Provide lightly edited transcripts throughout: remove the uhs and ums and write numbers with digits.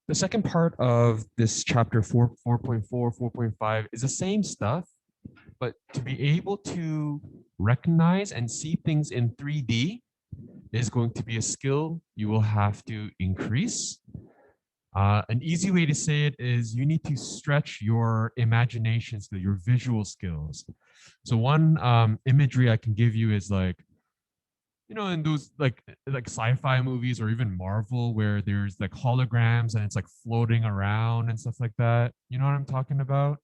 The second part of this chapter 4.4, 4.5 is the same stuff, but to be able to recognize and see things in 3D is going to be a skill you will have to increase. An easy way to say it is you need to stretch your imagination, so your visual skills. So one imagery I can give you is like, in those like sci-fi movies or even Marvel where there's like holograms and it's like floating around and stuff like that. You know what I'm talking about,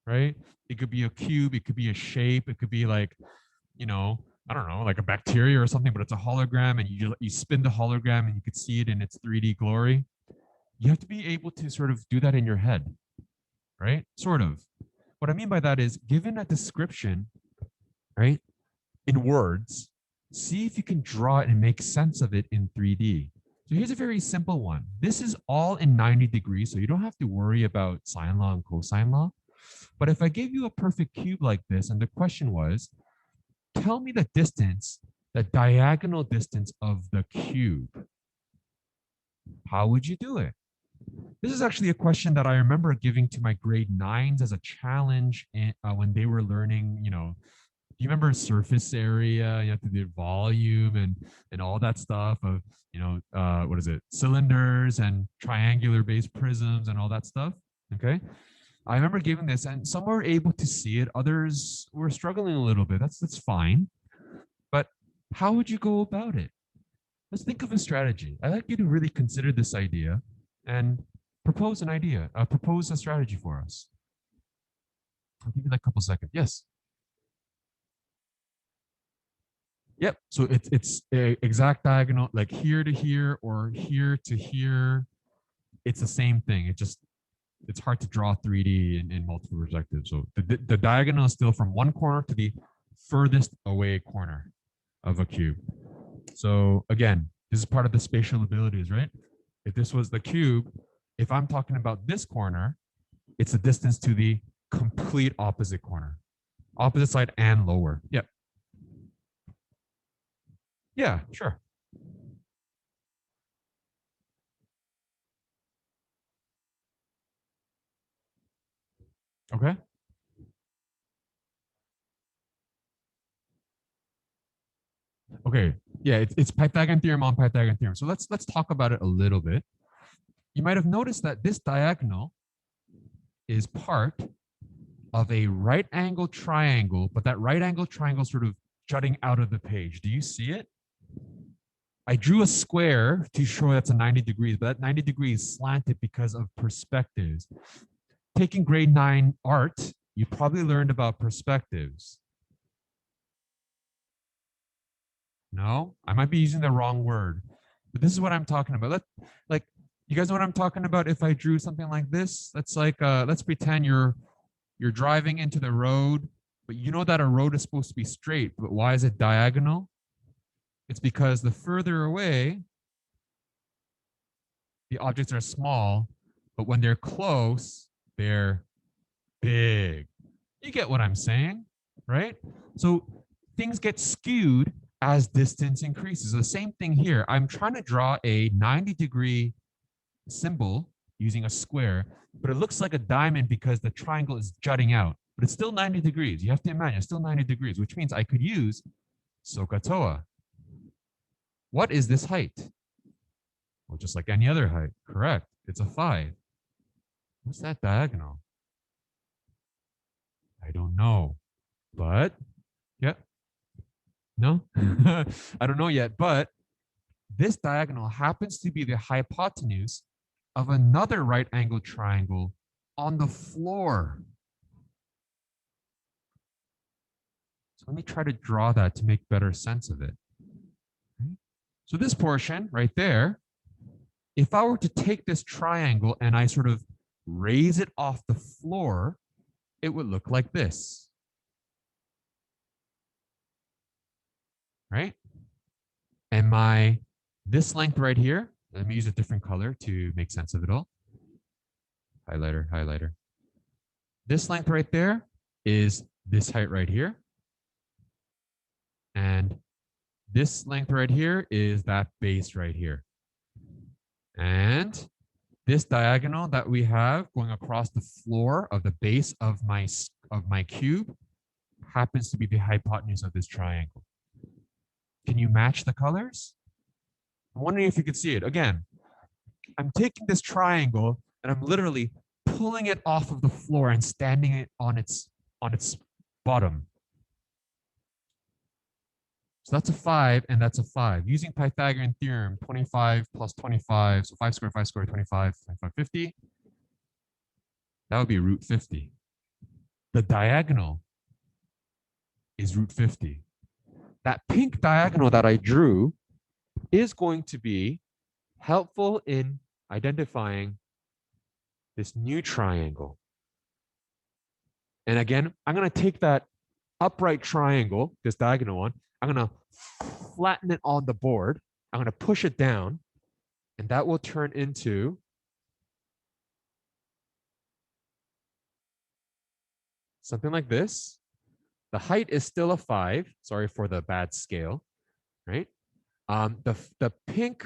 right? It could be a cube, it could be a shape, it could be like, I don't know, like a bacteria or something, but it's a hologram and you spin the hologram and you could see it in its 3D glory. You have to be able to sort of do that in your head, right? Sort of. What I mean by that is given a description, right, in words, see if you can draw it and make sense of it in 3D. So here's a very simple one. This is all in 90 degrees, so you don't have to worry about sine law and cosine law. But if I gave you a perfect cube like this, and the question was, tell me the distance, the diagonal distance of the cube, how would you do it? This is actually a question that I remember giving to my grade 9s as a challenge when they were learning, do you remember surface area? You have to do volume and all that stuff of, what is it? Cylinders and triangular based prisms and all that stuff. Okay. I remember giving this and some were able to see it. Others were struggling a little bit. That's fine. But how would you go about it? Let's think of a strategy. I'd like you to really consider this idea and propose an idea, propose a strategy for us. I'll give you that couple seconds. Yes. Yep. So it's a exact diagonal, like here to here or here to here. It's the same thing. It's hard to draw 3D in multiple perspectives. So the diagonal is still from one corner to the furthest away corner of a cube. So again, this is part of the spatial abilities, right? If this was the cube, if I'm talking about this corner, it's the distance to the complete opposite corner, opposite side and lower. Yep. Yeah, sure. Okay. Okay. Yeah, it's Pythagorean theorem on Pythagorean theorem. So let's talk about it a little bit. You might have noticed that this diagonal is part of a right angle triangle, but that right angle triangle sort of jutting out of the page. Do you see it? I drew a square to show that's a 90 degrees, but that 90 degrees slanted because of perspectives. Taking grade 9 art, you probably learned about perspectives. No, I might be using the wrong word, but this is what I'm talking about. Like, you guys know what I'm talking about? If I drew something like this, that's like, let's pretend you're driving into the road, but you know that a road is supposed to be straight, but why is it diagonal? It's because the further away the objects are small, but when they're close, they're big. You get what I'm saying, right? So things get skewed as distance increases. The same thing here. I'm trying to draw a 90-degree symbol using a square, but it looks like a diamond because the triangle is jutting out, but it's still 90 degrees. You have to imagine it's still 90 degrees, which means I could use SOHCAHTOA. What is this height? Well, just like any other height, correct. It's a 5. What's that diagonal? I don't know, but yeah, no, I don't know yet, but this diagonal happens to be the hypotenuse of another right angled triangle on the floor. So let me try to draw that to make better sense of it. So this portion right there, if I were to take this triangle and I sort of raise it off the floor, it would look like this. Right? And this length right here, let me use a different color to make sense of it all. Highlighter, highlighter. This length right there is this height right here. And this length right here is that base right here. And this diagonal that we have going across the floor of the base of my cube happens to be the hypotenuse of this triangle. Can you match the colors? I'm wondering if you could see it. Again, I'm taking this triangle and I'm literally pulling it off of the floor and standing it on its bottom. So that's a 5 and that's a 5. Using Pythagorean Theorem, 25 plus 25, so 5 squared, 25, 50. That would be root 50. The diagonal is root 50. That pink diagonal that I drew is going to be helpful in identifying this new triangle. And again, I'm going to take that upright triangle, this diagonal one, I'm going to flatten it on the board. I'm going to push it down, and that will turn into something like this. The height is still a 5. Sorry for the bad scale, right? The pink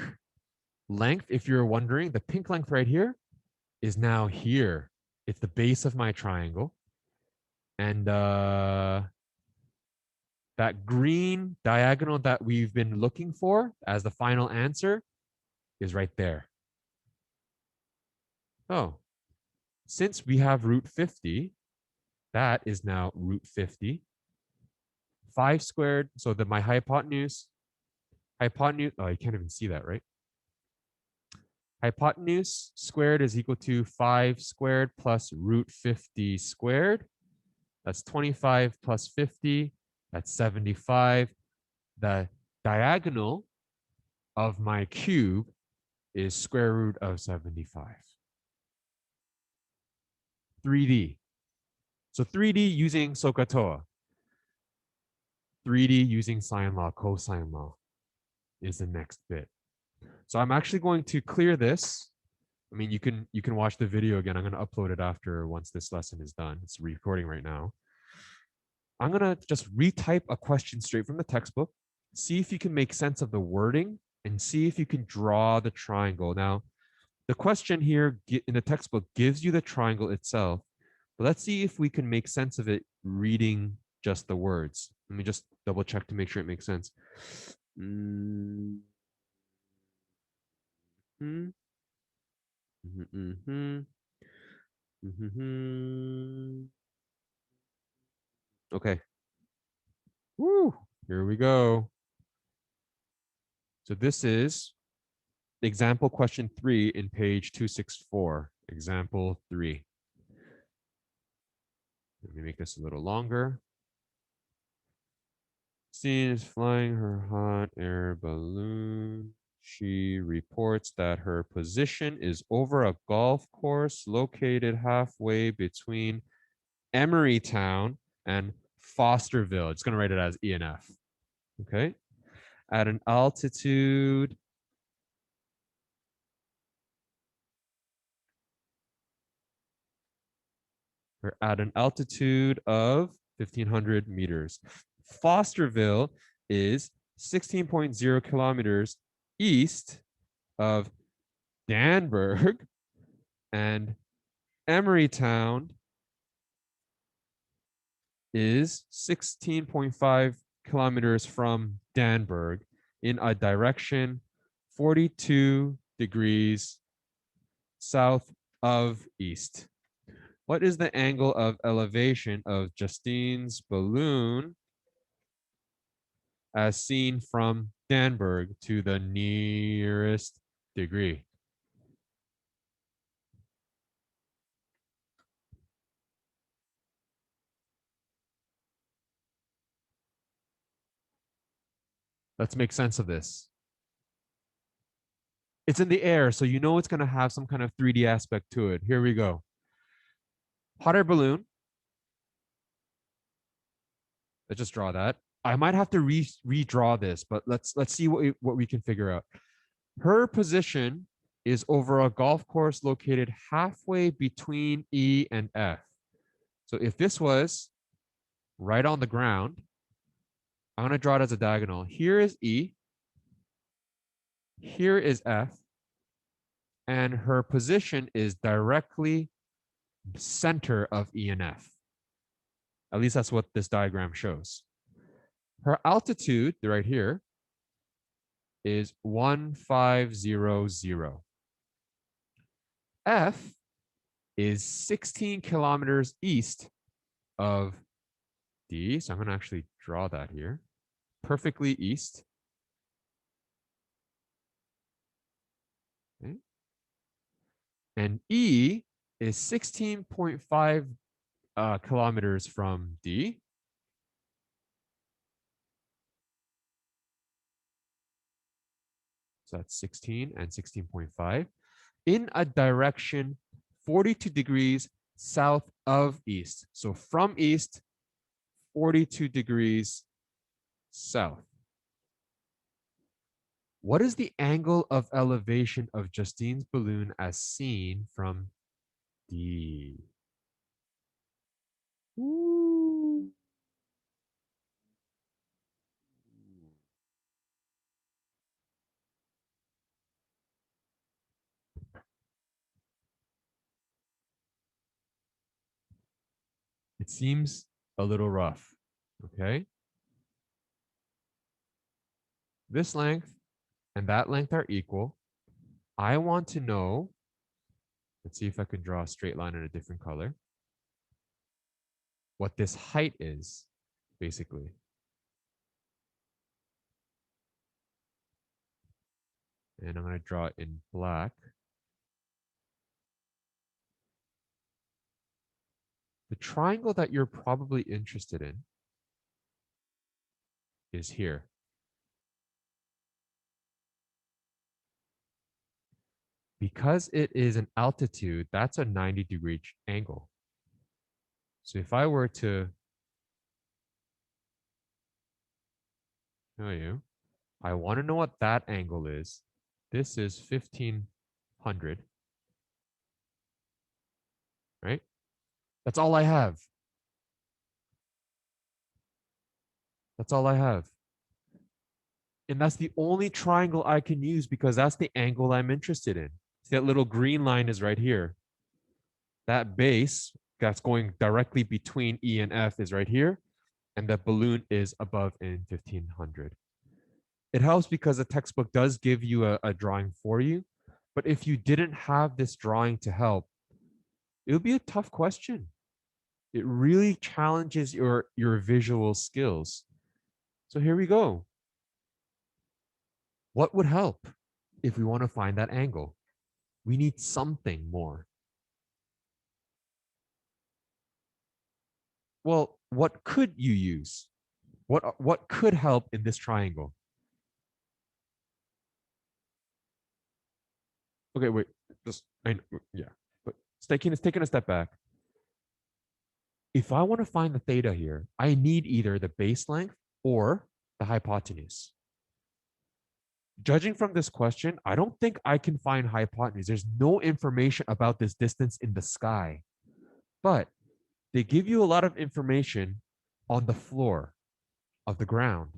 length, if you're wondering, the pink length right here is now here. It's the base of my triangle. And that green diagonal that we've been looking for as the final answer is right there. Oh, since we have root 50, that is now root 50. 5 squared, so that my hypotenuse, oh, you can't even see that, right? Hypotenuse squared is equal to 5 squared plus root 50 squared. That's 25 plus 50. That's 75. The diagonal of my cube is square root of 75. 3D. So 3D using SOHCAHTOA. 3D using sine law, cosine law is the next bit. So I'm actually going to clear this. I mean, you can watch the video again. I'm going to upload it after once this lesson is done. It's recording right now. I'm going to just retype a question straight from the textbook, see if you can make sense of the wording, and see if you can draw the triangle. Now, the question here in the textbook gives you the triangle itself, but let's see if we can make sense of it reading just the words. Let me just double check to make sure it makes sense. Okay. Woo, here we go. So this is example question 3 in page 264. Example 3. Let me make this a little longer. Cosine is flying her hot air balloon. She reports that her position is over a golf course located halfway between Emerytown and Fosterville. It's going to write it as E and F. Okay. At an altitude of 1,500 meters. Fosterville is 16.0 kilometers east of Danburg, and Emerytown is 16.5 kilometers from Danburg in a direction 42 degrees south of east. What is the angle of elevation of Justine's balloon as seen from Danburg to the nearest degree? Let's make sense of this. It's in the air, so you know it's going to have some kind of 3D aspect to it. Here we go. Hot air balloon. Let's just draw that. I might have to redraw this, but let's see what we can figure out. Her position is over a golf course located halfway between E and F. So if this was right on the ground, I'm going to draw it as a diagonal. Here is E. Here is F. and her position is directly center of E and F. At least that's what this diagram shows. Her altitude right here is 1500. F is 16 kilometers east of D. So I'm going to actually draw that here. Perfectly east. Okay. And E is 16.5 kilometers from D. So that's 16 and 16.5 in a direction 42 degrees south of east. So from east, 42 degrees south. What is the angle of elevation of Justine's balloon as seen from D? Ooh. It seems a little rough. Okay. This length and that length are equal. I want to know, let's see if I can draw a straight line in a different color, what this height is, basically. And I'm going to draw it in black. The triangle that you're probably interested in is here. Because it is an altitude, that's a 90-degree angle. So if I were to show you, I want to know what that angle is. This is 1500, right? That's all I have. That's all I have. And that's the only triangle I can use because that's the angle I'm interested in. See, that little green line is right here. That base that's going directly between E and F is right here. And the balloon is above in 1500. It helps because the textbook does give you a drawing for you. But if you didn't have this drawing to help, it would be a tough question. It really challenges your visual skills. So here we go. What would help if we want to find that angle? We need something more. Well, what could you use? What could help in this triangle? Okay, wait. Just yeah. But taking a step back. If I want to find the theta here, I need either the base length or the hypotenuse. Judging from this question, I don't think I can find hypotenuse. There's no information about this distance in the sky, but they give you a lot of information on the floor of the ground.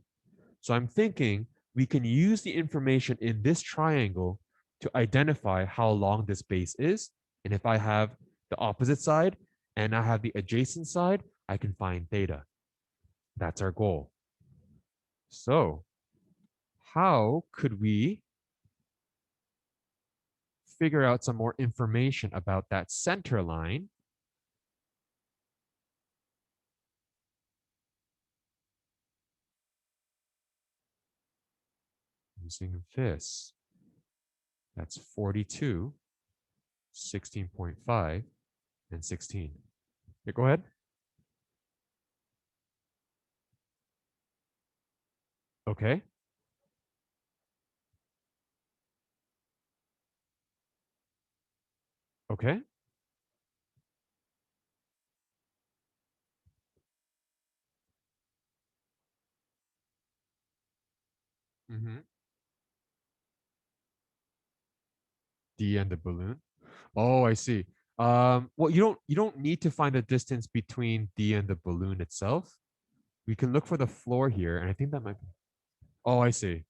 So I'm thinking we can use the information in this triangle to identify how long this base is. And if I have the opposite side and I have the adjacent side, I can find theta. That's our goal. So how could we figure out some more information about that center line? Using this. That's 42, 16.5, and 16. Okay, go ahead. Okay. Okay. Mm-hmm. D and the balloon. Oh, I see. Well, you don't need to find the distance between D and the balloon itself. We can look for the floor here, and I think that might be. Oh, I see.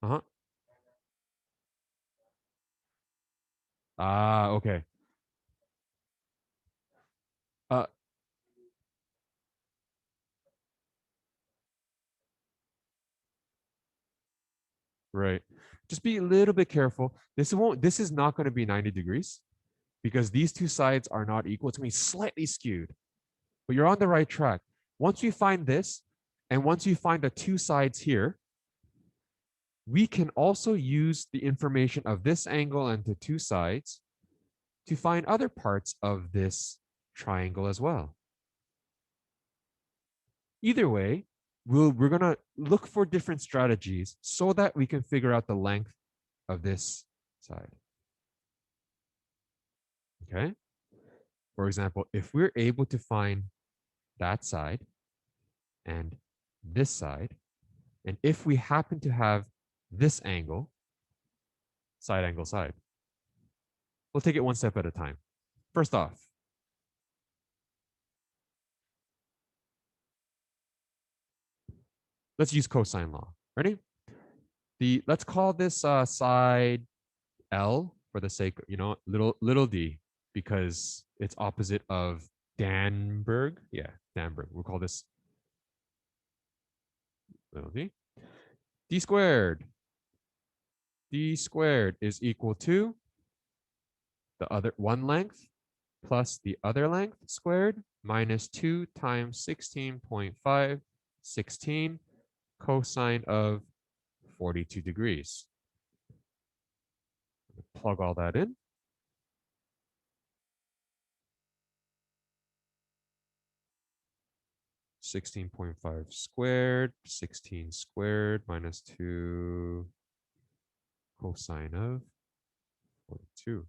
Uh-huh. Ah, okay. Uh, right. Just be a little bit careful. This is not going to be 90 degrees because these two sides are not equal. It's going to be slightly skewed, but you're on the right track. Once we find this, and once you find the two sides here, we can also use the information of this angle and the two sides to find other parts of this triangle as well. Either way, we're going to look for different strategies so that we can figure out the length of this side. Okay. For example, if we're able to find that side and this side, and if we happen to have this angle, side angle side, we'll take it one step at a time. First off, let's use cosine law. Ready? Let's call this side L for the sake, little d, because it's opposite of Danberg. Yeah, Danberg. We'll call this little d. D squared. D squared is equal to the other one length plus the other length squared minus 2 times 16.5, 16 cosine of 42 degrees. Plug all that in. 16.5 squared, 16 squared minus 2 cosine of 42.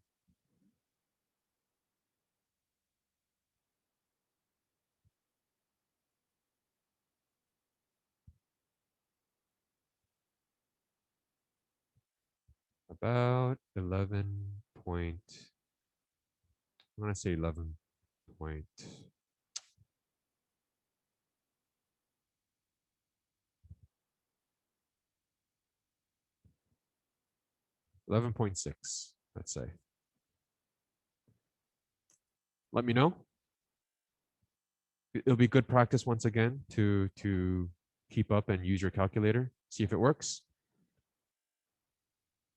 About 11 point, I'm going to say 11 point, 11.6, let's say. Let me know. It'll be good practice once again to keep up and use your calculator, see if it works.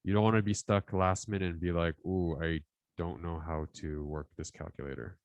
You don't want to be stuck last minute and be like, ooh, I don't know how to work this calculator.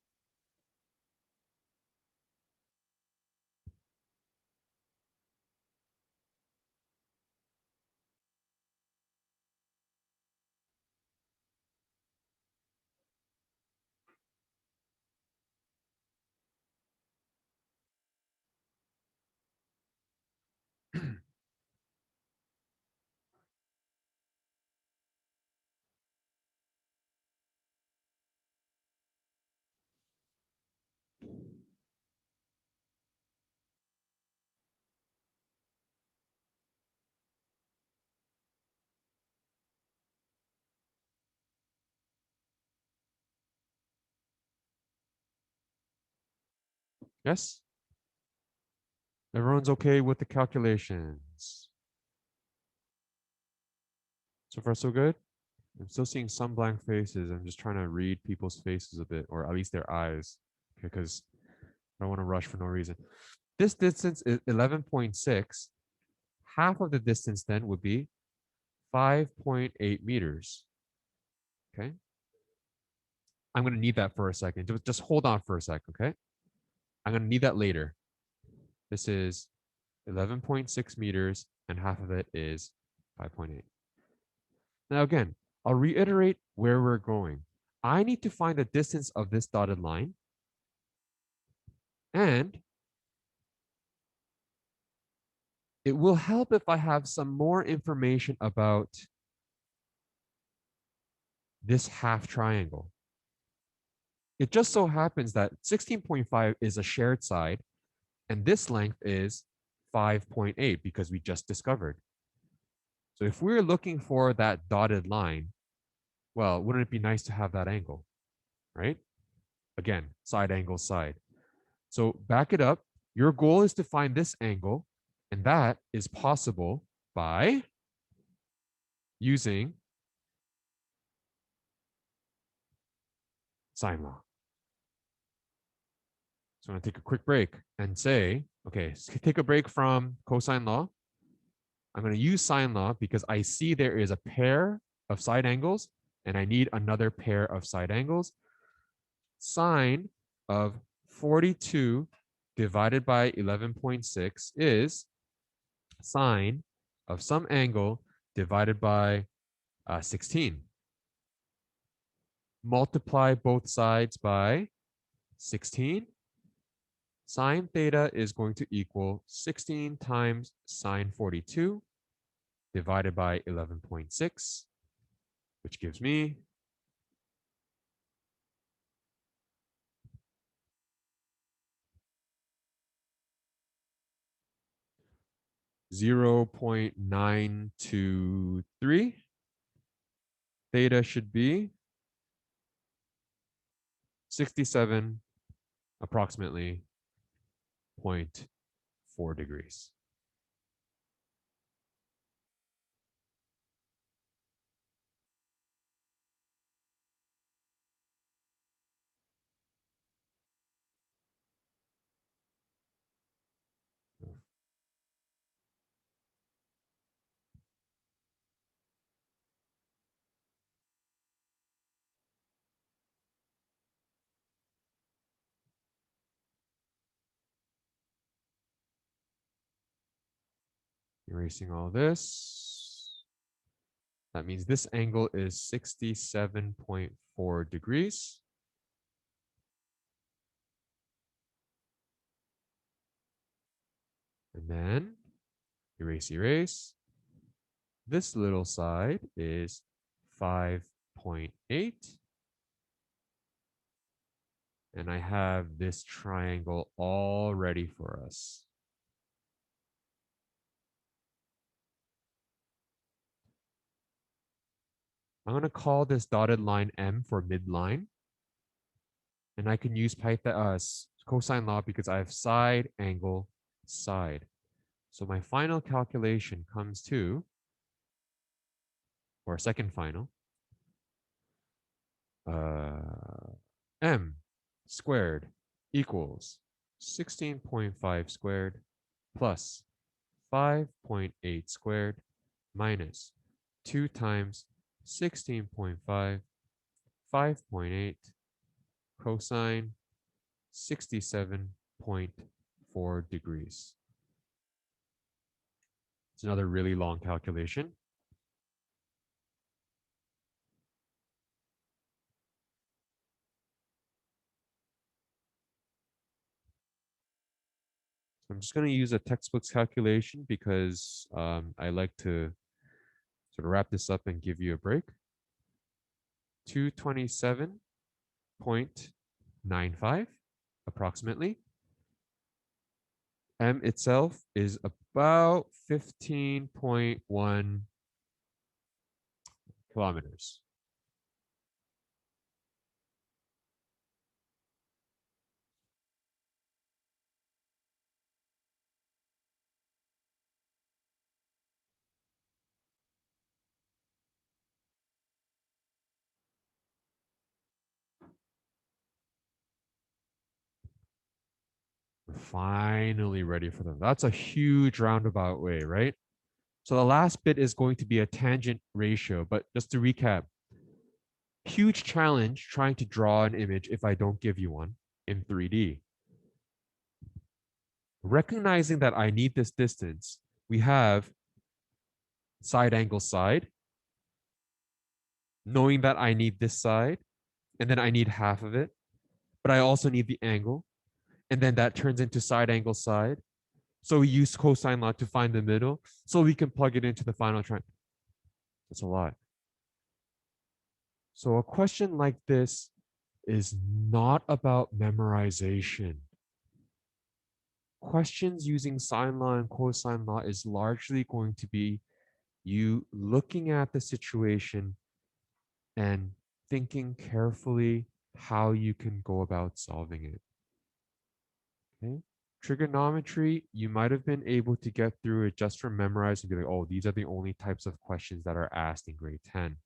Yes? Everyone's okay with the calculations. So far, so good? I'm still seeing some blank faces. I'm just trying to read people's faces a bit, or at least their eyes, because I don't want to rush for no reason. This distance is 11.6. Half of the distance then would be 5.8 meters. Okay. I'm going to need that for a second. Just hold on for a second. Okay. I'm going to need that later. This is 11.6 meters, and half of it is 5.8. Now, again, I'll reiterate where we're going. I need to find the distance of this dotted line, and it will help if I have some more information about this half triangle. It just so happens that 16.5 is a shared side, and this length is 5.8 because we just discovered. So if we're looking for that dotted line, well, wouldn't it be nice to have that angle, right? Again, side angle, side. So back it up. Your goal is to find this angle, and that is possible by using sine law. So I'm going to take a quick break and say, okay, take a break from cosine law. I'm going to use sine law because I see there is a pair of side angles and I need another pair of side angles. Sine of 42 divided by 11.6 is sine of some angle divided by 16. Multiply both sides by 16. Sine theta is going to equal 16 times sine 42 divided by 11.6, which gives me 0.923. Theta should be 67 approximately 0.4 degrees. Erasing all this. That means this angle is 67.4 degrees. And then erase, erase. This little side is 5.8. And I have this triangle all ready for us. I'm going to call this dotted line M for midline. And I can use cosine law because I have side, angle, side. So my final calculation comes to, or second final, M squared equals 16.5 squared plus 5.8 squared minus 2 times 16.5, 5.8 cosine 67.4 degrees. It's another really long calculation. I'm just going to use a textbook's calculation because I like to sort of wrap this up and give you a break. 227.95 approximately. M itself is about 15.1 kilometers. We're finally ready for them. That's a huge roundabout way, right? So the last bit is going to be a tangent ratio, but just to recap, huge challenge trying to draw an image if I don't give you one in 3D. Recognizing that I need this distance, we have side angle side, knowing that I need this side, and then I need half of it, but I also need the angle, and then that turns into side angle side. So we use cosine law to find the middle, so we can plug it into the final triangle. That's a lot. So a question like this is not about memorization. Questions using sine law and cosine law is largely going to be you looking at the situation and thinking carefully how you can go about solving it. Okay. Trigonometry, you might have been able to get through it just from memorizing and be like, oh, these are the only types of questions that are asked in grade 10.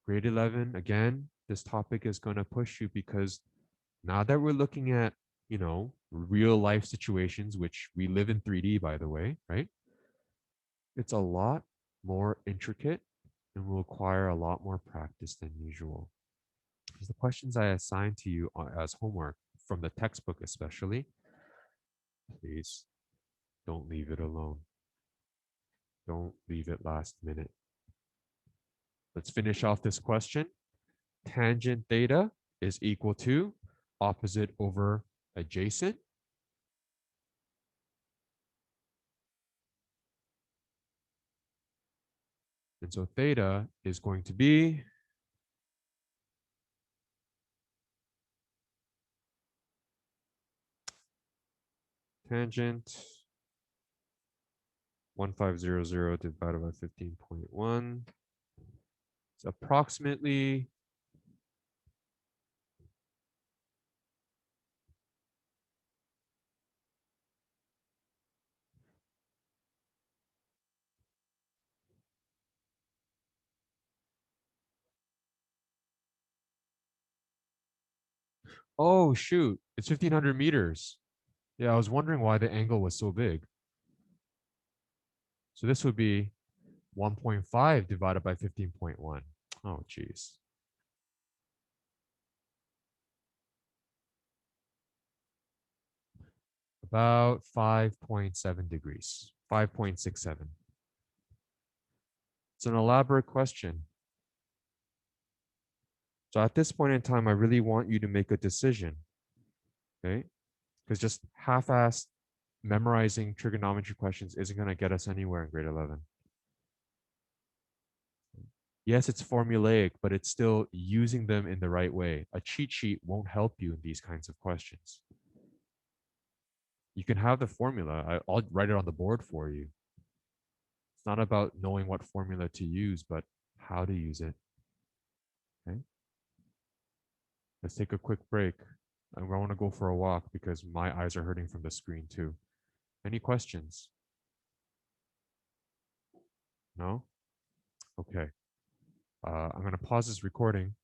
Grade 11, again, this topic is going to push you because now that we're looking at, real life situations, which we live in 3D, by the way, right? It's a lot more intricate and will require a lot more practice than usual. Because the questions I assigned to you as homework from the textbook, especially, please don't leave it alone. Don't leave it last minute. Let's finish off this question. Tangent theta is equal to opposite over adjacent. And so theta is going to be tangent 1500 divided by 15.1. It's approximately oh shoot, it's 1500 meters. Yeah, I was wondering why the angle was so big. So this would be 1.5 divided by 15.1. Oh, geez. About 5.7 degrees, 5.67. It's an elaborate question. So at this point in time, I really want you to make a decision, okay? Because just half-assed memorizing trigonometry questions isn't going to get us anywhere in grade 11. Yes, it's formulaic, but it's still using them in the right way. A cheat sheet won't help you in these kinds of questions. You can have the formula. I'll write it on the board for you. It's not about knowing what formula to use, but how to use it. Okay. Let's take a quick break. I want to go for a walk because my eyes are hurting from the screen too. Any questions? No? Okay. I'm going to pause this recording